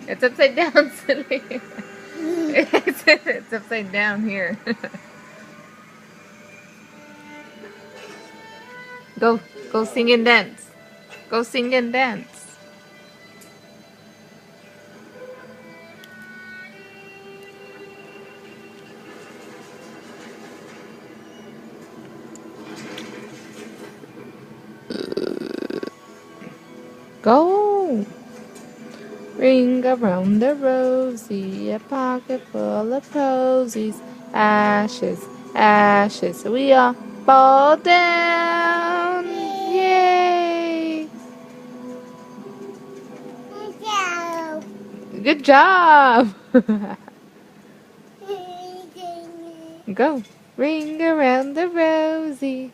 It's upside down, silly. It's upside down here. Go, go sing and dance. Go sing and dance. Go. Ring around the rosy, a pocket full of posies. Ashes, ashes, we all fall down. Yay! Good job! Go. Ring around the rosy.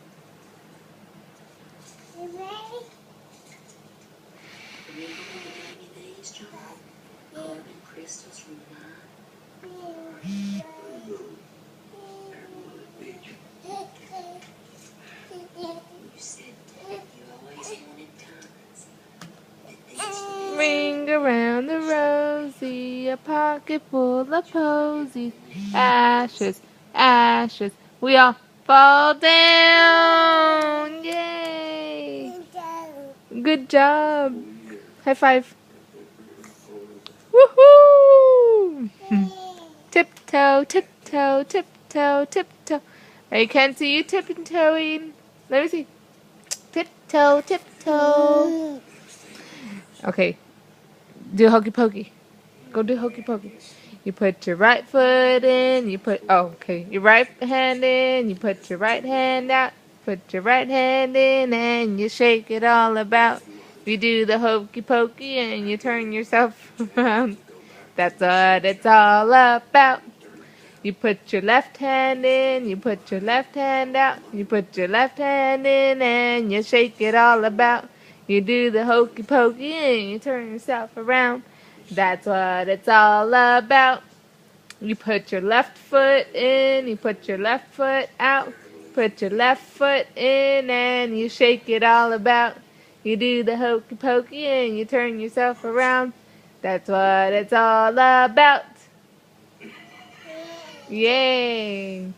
Ring around the rosy, a pocket full of posies. Ashes, ashes, we all fall down. Yay! Good job. High five. Woohoo! Tiptoe, tiptoe, tiptoe, tiptoe. I can't see you tiptoeing. Let me see. Tiptoe, tiptoe. Okay. Do hokey pokey. Go do hokey pokey. You put your right foot in, your right hand in, you put your right hand out, put your right hand in, and you shake it all about. You do the hokey pokey and you turn yourself around. That's what it's all about. You put your left hand in, you put your left hand out, you put your left hand in, and you shake it all about. You do the hokey pokey and you turn yourself around. That's what it's all about. You put your left foot in, you put your left foot out, put your left foot in, and you shake it all about. You do the hokey pokey and you turn yourself around. That's what it's all about. Yay!